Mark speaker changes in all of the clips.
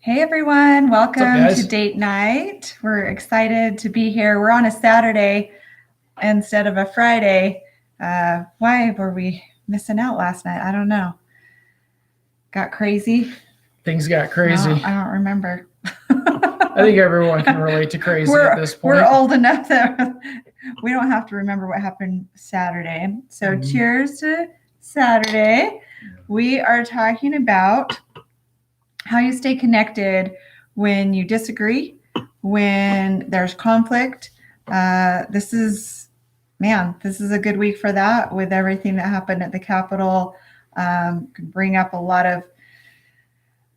Speaker 1: Hey everyone,
Speaker 2: What's up,
Speaker 1: welcome to
Speaker 2: guys?
Speaker 1: date night. We're excited to be here. We're on a Saturday instead of a Friday. Why were we missing out last night? I don't know. Got crazy?
Speaker 2: Things got
Speaker 1: No,
Speaker 2: crazy.
Speaker 1: I don't remember.
Speaker 2: I think everyone can relate to crazy at this
Speaker 1: we're
Speaker 2: point.
Speaker 1: old enough that we don't have to remember what happened Saturday. So cheers to Saturday. We are talking about how you stay connected when you disagree, when there's conflict. This is, man, this is a good week for that with everything that happened at the Capitol. Could bring up a lot of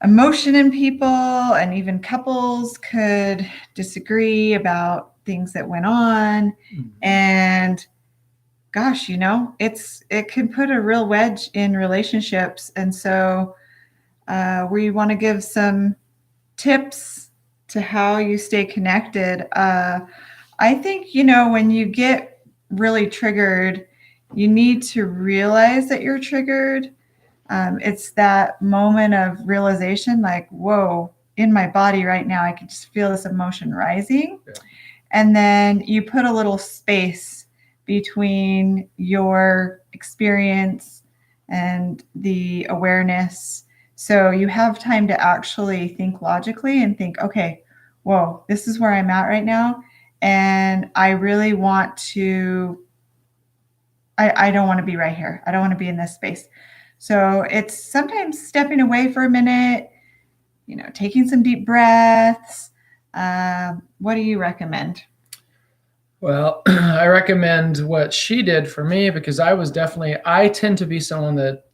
Speaker 1: emotion in people, and even couples could disagree about things that went on. And gosh, it can put a real wedge in relationships. And so we want to give some tips to how you stay connected. I think, when you get really triggered, you need to realize that you're triggered. It's that moment of realization, like, whoa, in my body right now, I can just feel this emotion rising.
Speaker 2: Yeah.
Speaker 1: And then you put a little space between your experience and the awareness. So you have time to actually think logically and think, okay, whoa, this is where I'm at right now. And I really want to, I don't want to be right here. I don't want to be in this space. So it's sometimes stepping away for a minute, taking some deep breaths. What do you recommend?
Speaker 2: Well, I recommend what she did for me because I tend to be someone that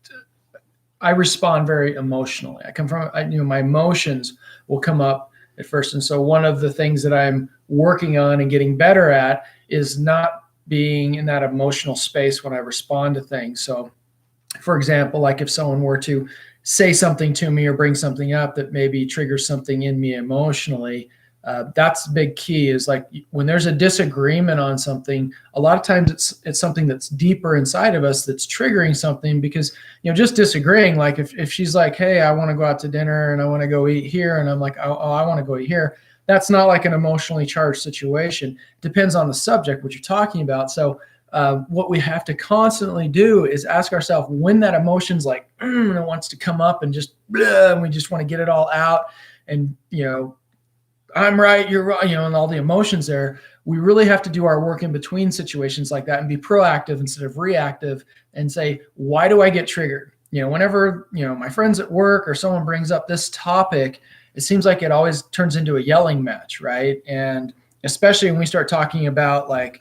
Speaker 2: I respond very emotionally. I come from, my emotions will come up at first. And so one of the things that I'm working on and getting better at is not being in that emotional space when I respond to things. So, for example, like if someone were to say something to me or bring something up that maybe triggers something in me emotionally, that's the big key. Is like when there's a disagreement on something, a lot of times it's something that's deeper inside of us that's triggering something. Because just disagreeing, like if she's like, hey, I want to go out to dinner and I want to go eat here, and I'm like, oh, I want to go eat here, that's not like an emotionally charged situation. It depends on the subject, what you're talking about. So what we have to constantly do is ask ourselves when that emotion's like, and it wants to come up and just, and we just want to get it all out. And, I'm right, you're right, and all the emotions there. We really have to do our work in between situations like that and be proactive instead of reactive and say, why do I get triggered? Whenever, my friends at work or someone brings up this topic, it seems like it always turns into a yelling match, right? And especially when we start talking about like,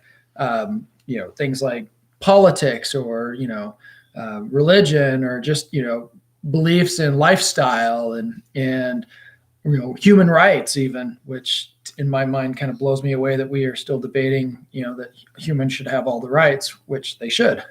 Speaker 2: things like politics or, religion or just, beliefs in lifestyle and human rights even, which in my mind kind of blows me away that we are still debating, that humans should have all the rights, which they should.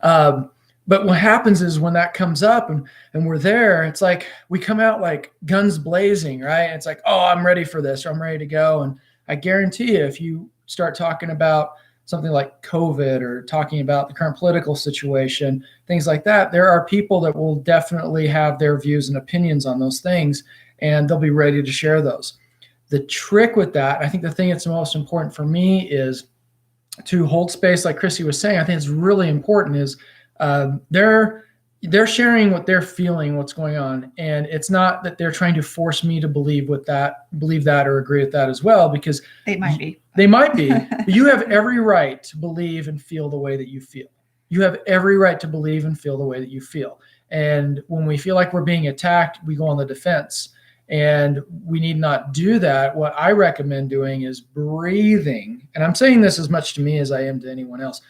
Speaker 2: But what happens is when that comes up and we're there, it's like we come out like guns blazing, right? It's like, oh, I'm ready for this, or I'm ready to go. And I guarantee you, if you start talking about something like COVID or talking about the current political situation, things like that, there are people that will definitely have their views and opinions on those things, and they'll be ready to share those. The trick with that, I think the thing that's most important for me is to hold space, like Chrissy was saying. I think it's really important is they're sharing what they're feeling, what's going on, and it's not that they're trying to force me to believe that or agree with that as well, because
Speaker 1: They might be.
Speaker 2: They might be. But you have every right to believe and feel the way that you feel. You have every right to believe and feel the way that you feel. And when we feel like we're being attacked, we go on the defense. And we need not do that. What I recommend doing is breathing. And I'm saying this as much to me as I am to anyone else,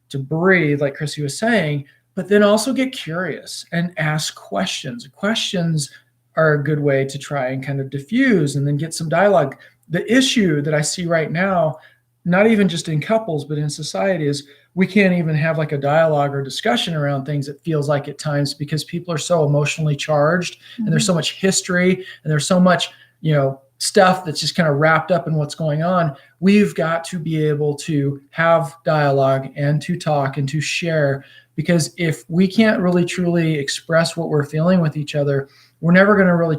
Speaker 2: to breathe, like Chrissy was saying, but then also get curious and ask questions. Questions are a good way to try and kind of diffuse and then get some dialogue. The issue that I see right now, not even just in couples, but in society, is we can't even have like a dialogue or discussion around things, it feels like at times, because people are so emotionally charged and there's so much history and there's so much, stuff that's just kind of wrapped up in what's going on. We've got to be able to have dialogue and to talk and to share, because if we can't really truly express what we're feeling with each other, we're never going to really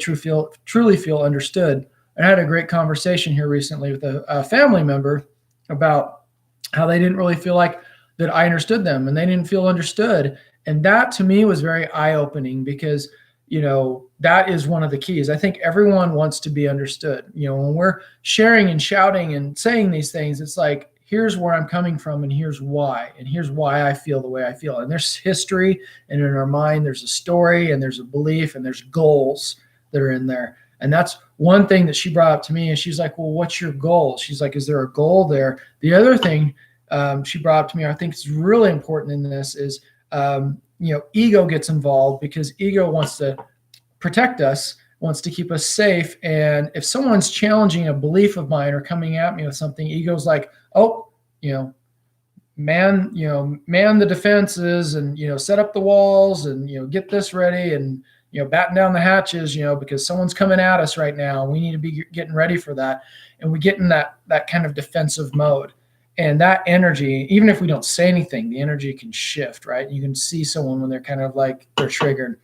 Speaker 2: truly feel understood. I had a great conversation here recently with a family member about how they didn't really feel like that I understood them, and they didn't feel understood. And that to me was very eye-opening, because that is one of the keys. I think everyone wants to be understood. When we're sharing and shouting and saying these things, it's like, here's where I'm coming from, and here's why I feel the way I feel. And there's history, and in our mind, there's a story, and there's a belief, and there's goals that are in there. And that's one thing that she brought up to me. And she's like, well, what's your goal? She's like, is there a goal there? The other thing she brought up to me, I think is really important in this, is ego gets involved, because ego wants to protect us, wants to keep us safe. And if someone's challenging a belief of mine or coming at me with something, ego's like, oh, man the defenses, and set up the walls, and get this ready, and batten down the hatches, because someone's coming at us right now. We need to be getting ready for that. And we get in that kind of defensive mode. And that energy, even if we don't say anything, the energy can shift, right? You can see someone when they're kind of like they're triggered.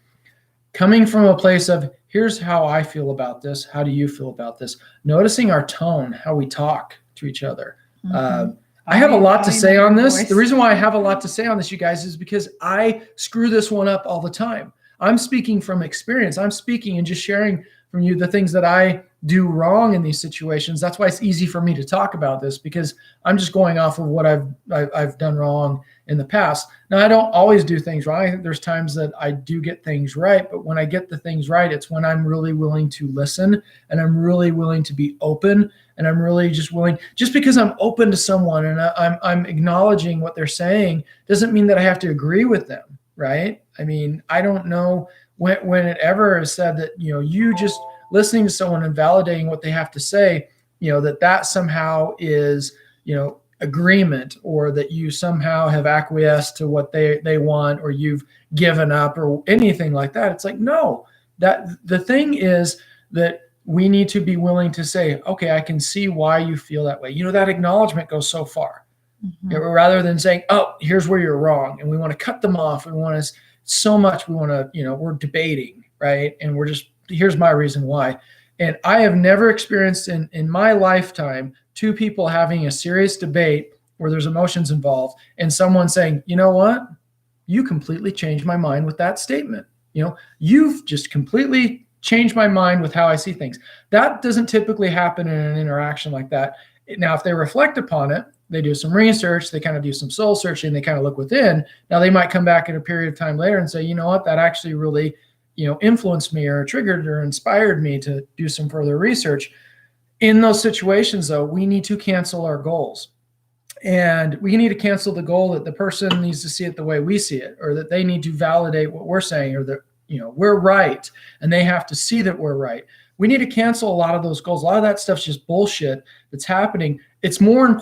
Speaker 2: Coming from a place of, here's how I feel about this. How do you feel about this? Noticing our tone, how we talk to each other. Mm-hmm. I have a lot to say on this. The reason why I have a lot to say on this, you guys, is because I screw this one up all the time. I'm speaking from experience. I'm speaking and just sharing from you the things that I do wrong in these situations. That's why it's easy for me to talk about this, because I'm just going off of what I've done wrong in the past. Now, I don't always do things wrong. I think there's times that I do get things right, but when I get the things right, it's when I'm really willing to listen, and I'm really willing to be open, and I'm really just willing. Just because I'm open to someone and I'm acknowledging what they're saying doesn't mean that I have to agree with them, right? I mean, I don't know when it ever is said that, you just listening to someone and validating what they have to say, that somehow is, agreement, or that you somehow have acquiesced to what they want, or you've given up, or anything like that. It's like, no, that the thing is that we need to be willing to say, okay, I can see why you feel that way. That acknowledgement goes so far. Mm-hmm. Rather than saying, oh, here's where you're wrong, and we want to cut them off. We want to so much. We want to, we're debating, right? And we're just, here's my reason why. And I have never experienced in my lifetime two people having a serious debate where there's emotions involved, and someone saying, you know what, you completely changed my mind with that statement. You've just completely changed my mind with how I see things. That doesn't typically happen in an interaction like that. Now, if they reflect upon it, they do some research, they kind of do some soul searching, they kind of look within. Now, they might come back in a period of time later and say, you know what, that actually really, influenced me, or triggered or inspired me to do some further research. In those situations, though, we need to cancel our goals. And we need to cancel the goal that the person needs to see it the way we see it, or that they need to validate what we're saying, or that, we're right, and they have to see that we're right. We need to cancel a lot of those goals. A lot of that stuff's just bullshit that's happening. It's more important